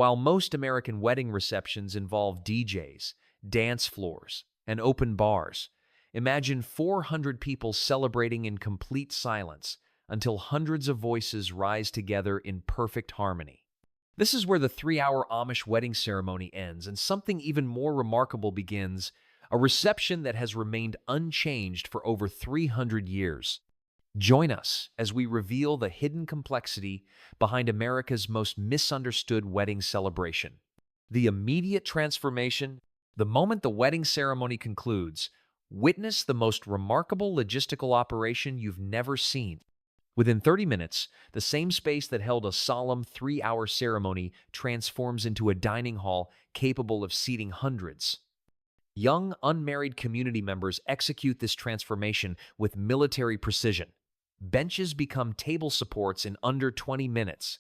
While most American wedding receptions involve DJs, dance floors, and open bars, imagine 400 people celebrating in complete silence until hundreds of voices rise together in perfect harmony. This is where the 3-hour Amish wedding ceremony ends, and something even more remarkable begins, a reception that has remained unchanged for over 300 years. Join us as we reveal the hidden complexity behind America's most misunderstood wedding celebration. The immediate transformation, the moment the wedding ceremony concludes, witness the most remarkable logistical operation you've never seen. Within 30 minutes, the same space that held a solemn 3-hour ceremony transforms into a dining hall capable of seating hundreds. Young, unmarried community members execute this transformation with military precision. Benches become table supports in under 20 minutes.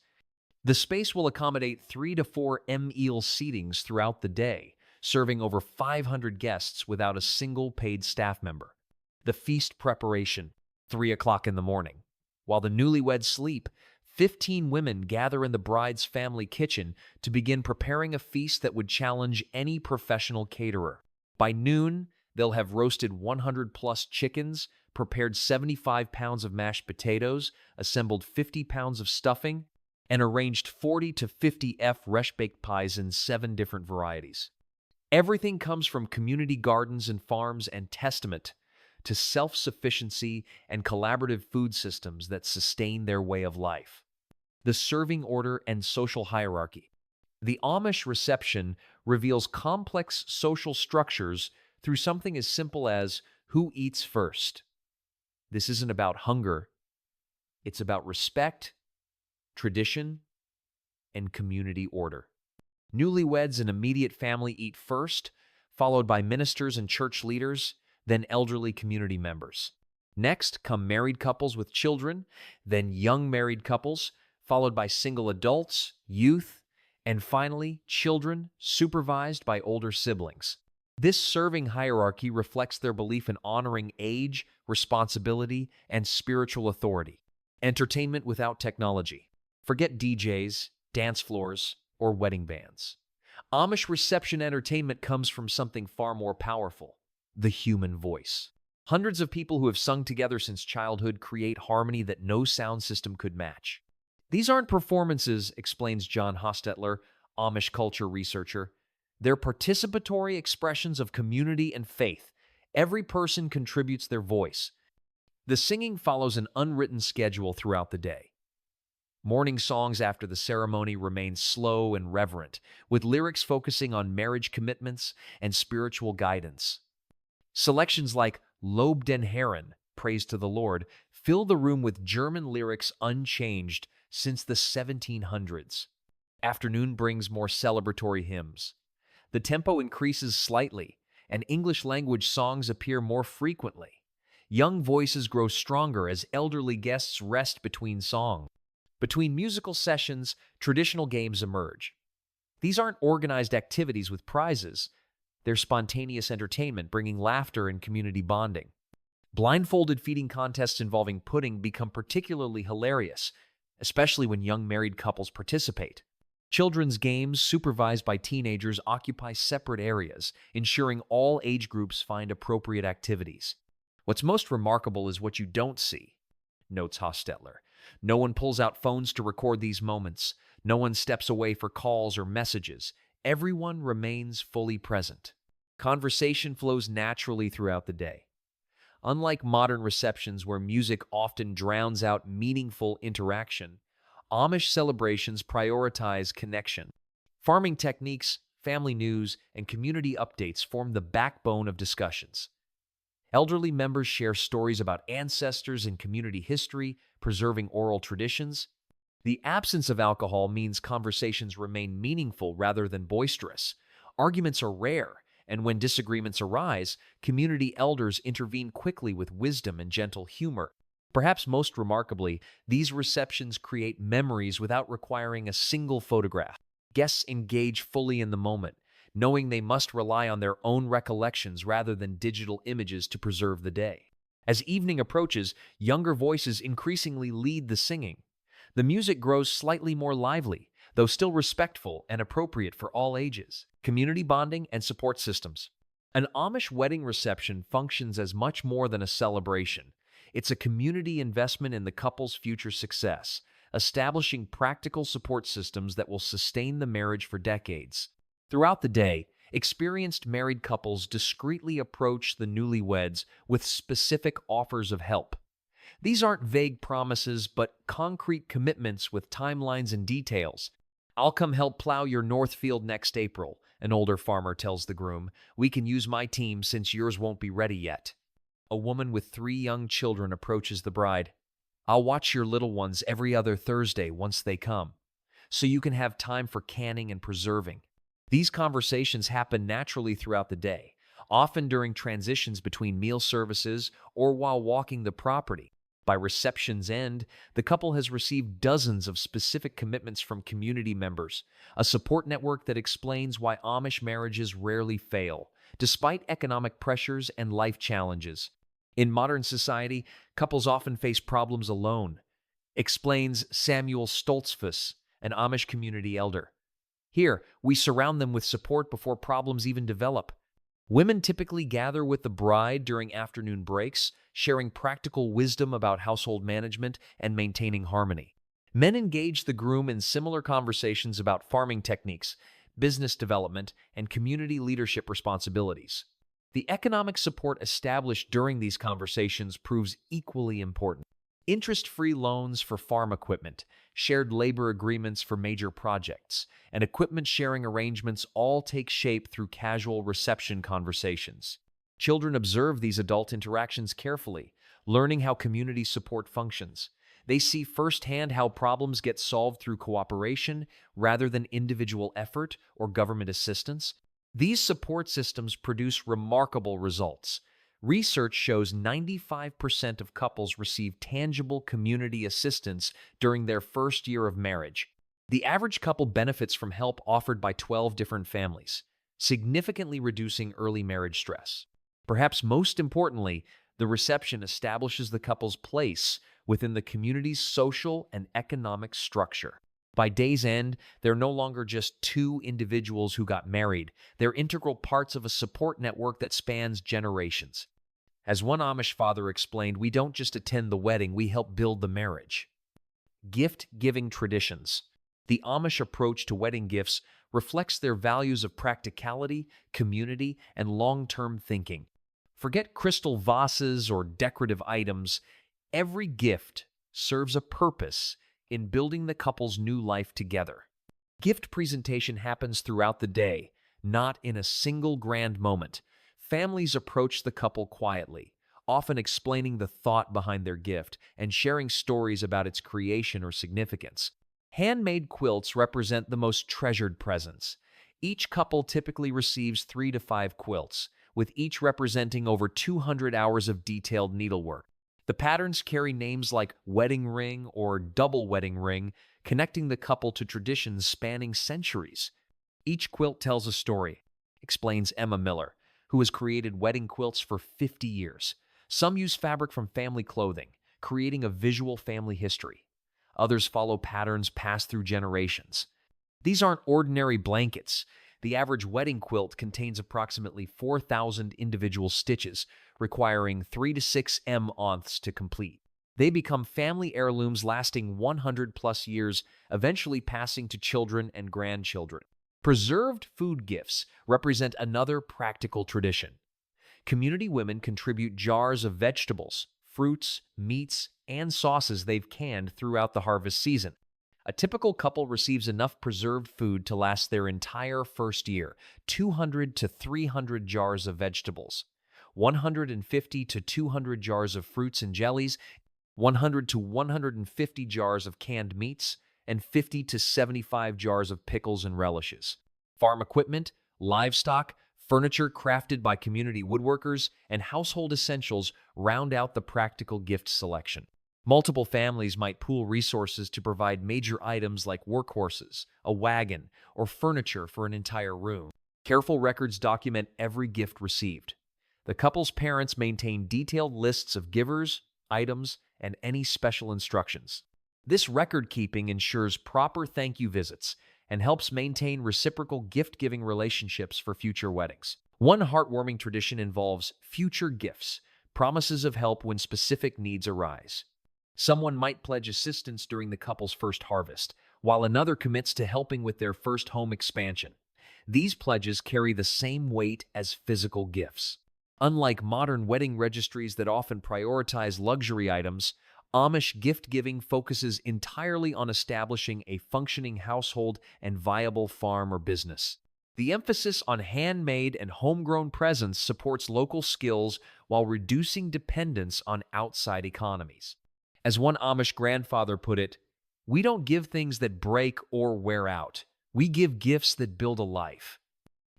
The space will accommodate 3 to 4 meal seatings throughout the day, serving over 500 guests without a single paid staff member. The feast preparation, 3 o'clock in the morning. While the newlyweds sleep, 15 women gather in the bride's family kitchen to begin preparing a feast that would challenge any professional caterer. By noon, they'll have roasted 100-plus chickens, prepared 75 pounds of mashed potatoes, assembled 50 pounds of stuffing, and arranged 40 to 50 fresh-baked pies in 7 different varieties. Everything comes from community gardens and farms and testament to self-sufficiency and collaborative food systems that sustain their way of life. The serving order and social hierarchy. The Amish reception reveals complex social structures through something as simple as who eats first. This isn't about hunger. It's about respect, tradition, and community order. Newlyweds and immediate family eat first, followed by ministers and church leaders, then elderly community members. Next come married couples with children, then young married couples, followed by single adults, youth, and finally children supervised by older siblings. This serving hierarchy reflects their belief in honoring age, responsibility, and spiritual authority. Entertainment without technology. Forget DJs, dance floors, or wedding bands. Amish reception entertainment comes from something far more powerful: the human voice. Hundreds of people who have sung together since childhood create harmony that no sound system could match. These aren't performances, explains John Hostetler, Amish culture researcher. They're participatory expressions of community and faith. Every person contributes their voice. The singing follows an unwritten schedule throughout the day. Morning songs after the ceremony remain slow and reverent, with lyrics focusing on marriage commitments and spiritual guidance. Selections like Lob den Herren, Praise to the Lord, fill the room with German lyrics unchanged since the 1700s. Afternoon brings more celebratory hymns. The tempo increases slightly, and English-language songs appear more frequently. Young voices grow stronger as elderly guests rest between songs. Between musical sessions, traditional games emerge. These aren't organized activities with prizes. They're spontaneous entertainment, bringing laughter and community bonding. Blindfolded feeding contests involving pudding become particularly hilarious, especially when young married couples participate. Children's games, supervised by teenagers, occupy separate areas, ensuring all age groups find appropriate activities. What's most remarkable is what you don't see, notes Hostetler. No one pulls out phones to record these moments. No one steps away for calls or messages. Everyone remains fully present. Conversation flows naturally throughout the day. Unlike modern receptions where music often drowns out meaningful interaction, Amish celebrations prioritize connection. Farming techniques, family news, and community updates form the backbone of discussions. Elderly members share stories about ancestors and community history, preserving oral traditions. The absence of alcohol means conversations remain meaningful rather than boisterous. Arguments are rare, and when disagreements arise, community elders intervene quickly with wisdom and gentle humor. Perhaps most remarkably, these receptions create memories without requiring a single photograph. Guests engage fully in the moment, knowing they must rely on their own recollections rather than digital images to preserve the day. As evening approaches, younger voices increasingly lead the singing. The music grows slightly more lively, though still respectful and appropriate for all ages. Community bonding and support systems. An Amish wedding reception functions as much more than a celebration. It's a community investment in the couple's future success, establishing practical support systems that will sustain the marriage for decades. Throughout the day, experienced married couples discreetly approach the newlyweds with specific offers of help. These aren't vague promises, but concrete commitments with timelines and details. "I'll come help plow your north field next April," an older farmer tells the groom. "We can use my team since yours won't be ready yet." A woman with 3 young children approaches the bride. "I'll watch your little ones every other Thursday once they come, so you can have time for canning and preserving." These conversations happen naturally throughout the day, often during transitions between meal services or while walking the property. By reception's end, the couple has received dozens of specific commitments from community members, a support network that explains why Amish marriages rarely fail, despite economic pressures and life challenges. In modern society, couples often face problems alone, explains Samuel Stoltzfus, an Amish community elder. "Here, we surround them with support before problems even develop." Women typically gather with the bride during afternoon breaks, sharing practical wisdom about household management and maintaining harmony. Men engage the groom in similar conversations about farming techniques, business development, and community leadership responsibilities. The economic support established during these conversations proves equally important. Interest-free loans for farm equipment, shared labor agreements for major projects, and equipment sharing arrangements all take shape through casual reception conversations. Children observe these adult interactions carefully, learning how community support functions. They see firsthand how problems get solved through cooperation rather than individual effort or government assistance. These support systems produce remarkable results. Research shows 95% of couples receive tangible community assistance during their first year of marriage. The average couple benefits from help offered by 12 different families, significantly reducing early marriage stress. Perhaps most importantly, the reception establishes the couple's place within the community's social and economic structure. By day's end, they're no longer just two individuals who got married. They're integral parts of a support network that spans generations. As one Amish father explained, "We don't just attend the wedding, we help build the marriage." Gift-giving traditions. The Amish approach to wedding gifts reflects their values of practicality, community, and long-term thinking. Forget crystal vases or decorative items. Every gift serves a purpose in building the couple's new life together. Gift presentation happens throughout the day, not in a single grand moment. Families approach the couple quietly, often explaining the thought behind their gift and sharing stories about its creation or significance. Handmade quilts represent the most treasured presents. Each couple typically receives 3 to 5 quilts, with each representing over 200 hours of detailed needlework. The patterns carry names like wedding ring or double wedding ring, connecting the couple to traditions spanning centuries. Each quilt tells a story, explains Emma Miller, who has created wedding quilts for 50 years. Some use fabric from family clothing, creating a visual family history. Others follow patterns passed through generations. These aren't ordinary blankets. The average wedding quilt contains approximately 4,000 individual stitches, requiring 3 to 6 months to complete. They become family heirlooms lasting 100+ years, eventually passing to children and grandchildren. Preserved food gifts represent another practical tradition. Community women contribute jars of vegetables, fruits, meats, and sauces they've canned throughout the harvest season. A typical couple receives enough preserved food to last their entire first year: 200 to 300 jars of vegetables, 150 to 200 jars of fruits and jellies, 100 to 150 jars of canned meats, and 50 to 75 jars of pickles and relishes. Farm equipment, livestock, furniture crafted by community woodworkers, and household essentials round out the practical gift selection. Multiple families might pool resources to provide major items like workhorses, a wagon, or furniture for an entire room. Careful records document every gift received. The couple's parents maintain detailed lists of givers, items, and any special instructions. This record-keeping ensures proper thank you visits and helps maintain reciprocal gift-giving relationships for future weddings. One heartwarming tradition involves future gifts, promises of help when specific needs arise. Someone might pledge assistance during the couple's first harvest, while another commits to helping with their first home expansion. These pledges carry the same weight as physical gifts. Unlike modern wedding registries that often prioritize luxury items, Amish gift giving focuses entirely on establishing a functioning household and viable farm or business. The emphasis on handmade and homegrown presents supports local skills while reducing dependence on outside economies. As one Amish grandfather put it, "We don't give things that break or wear out. We give gifts that build a life."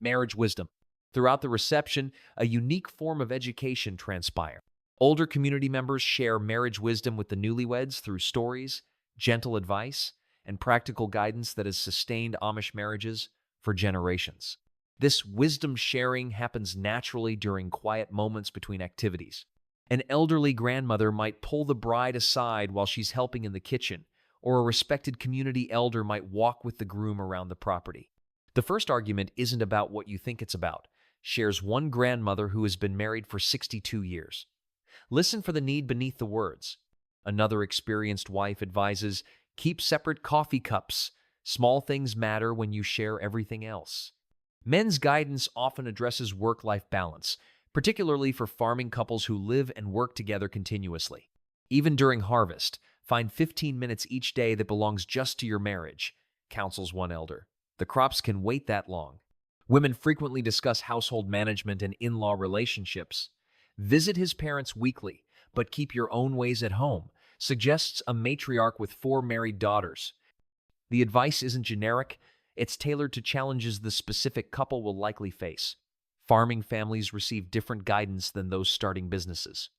Marriage wisdom. Throughout the reception, a unique form of education transpires. Older community members share marriage wisdom with the newlyweds through stories, gentle advice, and practical guidance that has sustained Amish marriages for generations. This wisdom sharing happens naturally during quiet moments between activities. An elderly grandmother might pull the bride aside while she's helping in the kitchen, or a respected community elder might walk with the groom around the property. The first argument isn't about what you think it's about, shares one grandmother who has been married for 62 years. Listen for the need beneath the words. Another experienced wife advises, keep separate coffee cups. Small things matter when you share everything else. Men's guidance often addresses work-life balance, particularly for farming couples who live and work together continuously. Even during harvest, find 15 minutes each day that belongs just to your marriage, counsels one elder. The crops can wait that long. Women frequently discuss household management and in-law relationships. Visit his parents weekly, but keep your own ways at home, suggests a matriarch with 4 married daughters. The advice isn't generic, it's tailored to challenges the specific couple will likely face. Farming families receive different guidance than those starting businesses.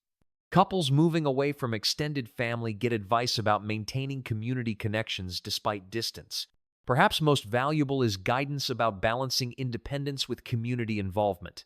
Couples moving away from extended family get advice about maintaining community connections despite distance. Perhaps most valuable is guidance about balancing independence with community involvement.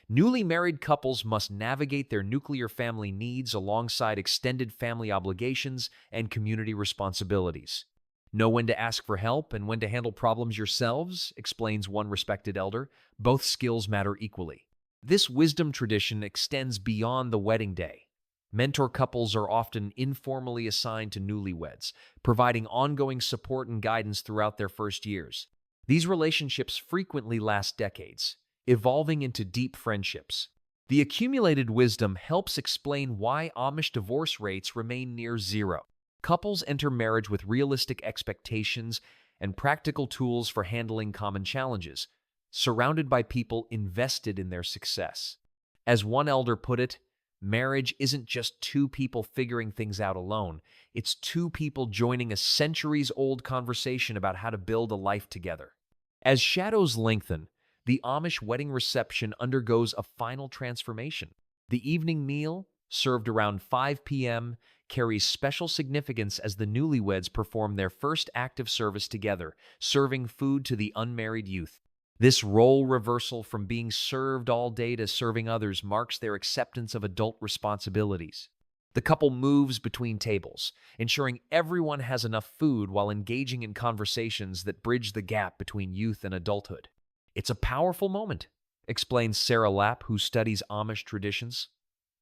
Newly married couples must navigate their nuclear family needs alongside extended family obligations and community responsibilities. Know when to ask for help and when to handle problems yourselves, explains one respected elder. Both skills matter equally. This wisdom tradition extends beyond the wedding day. Mentor couples are often informally assigned to newlyweds, providing ongoing support and guidance throughout their first years. These relationships frequently last decades, evolving into deep friendships. The accumulated wisdom helps explain why Amish divorce rates remain near zero. Couples enter marriage with realistic expectations and practical tools for handling common challenges, surrounded by people invested in their success. As one elder put it, marriage isn't just 2 people figuring things out alone. It's 2 people joining a centuries-old conversation about how to build a life together. As shadows lengthen, the Amish wedding reception undergoes a final transformation. The evening meal, served around 5 p.m., carries special significance as the newlyweds perform their first active service together, serving food to the unmarried youth. This role reversal from being served all day to serving others marks their acceptance of adult responsibilities. The couple moves between tables, ensuring everyone has enough food while engaging in conversations that bridge the gap between youth and adulthood. It's a powerful moment, explains Sarah Lapp, who studies Amish traditions.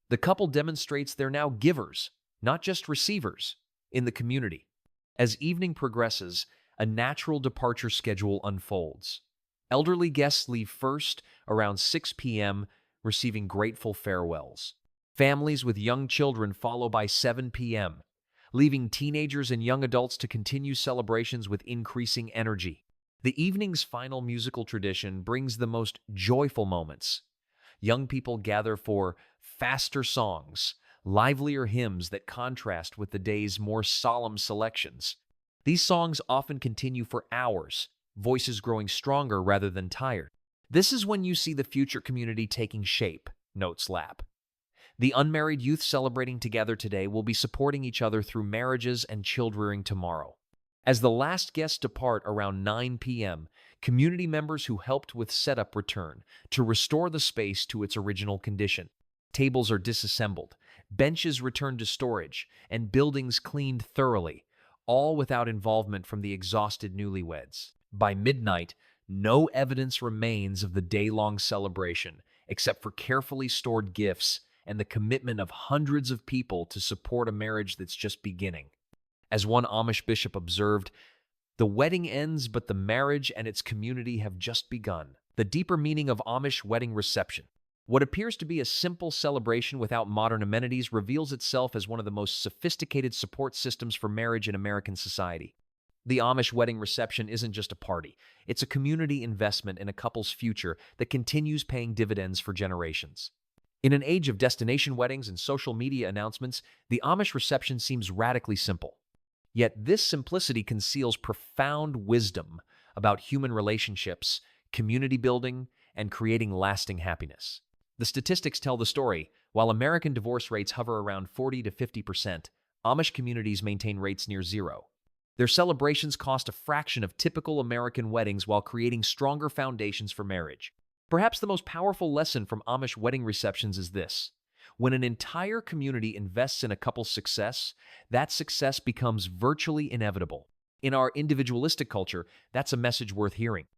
The couple demonstrates they're now givers, not just receivers, in the community. As evening progresses, a natural departure schedule unfolds. Elderly guests leave first around 6 p.m., receiving grateful farewells. Families with young children follow by 7 p.m., leaving teenagers and young adults to continue celebrations with increasing energy. The evening's final musical tradition brings the most joyful moments. Young people gather for faster songs, livelier hymns that contrast with the day's more solemn selections. These songs often continue for hours, voices growing stronger rather than tired. This is when you see the future community taking shape, notes Lapp. The unmarried youth celebrating together today will be supporting each other through marriages and child-rearing tomorrow. As the last guests depart around 9 p.m., community members who helped with setup return to restore the space to its original condition. Tables are disassembled, benches returned to storage, and buildings cleaned thoroughly, all without involvement from the exhausted newlyweds. By midnight, no evidence remains of the day-long celebration, except for carefully stored gifts and the commitment of hundreds of people to support a marriage that's just beginning. As one Amish bishop observed, the wedding ends, but the marriage and its community have just begun. The deeper meaning of Amish wedding reception. What appears to be a simple celebration without modern amenities reveals itself as one of the most sophisticated support systems for marriage in American society. The Amish wedding reception isn't just a party. It's a community investment in a couple's future that continues paying dividends for generations. In an age of destination weddings and social media announcements, the Amish reception seems radically simple. Yet this simplicity conceals profound wisdom about human relationships, community building, and creating lasting happiness. The statistics tell the story. While American divorce rates hover around 40 to 50%, Amish communities maintain rates near zero. Their celebrations cost a fraction of typical American weddings while creating stronger foundations for marriage. Perhaps the most powerful lesson from Amish wedding receptions is this: when an entire community invests in a couple's success, that success becomes virtually inevitable. In our individualistic culture, that's a message worth hearing.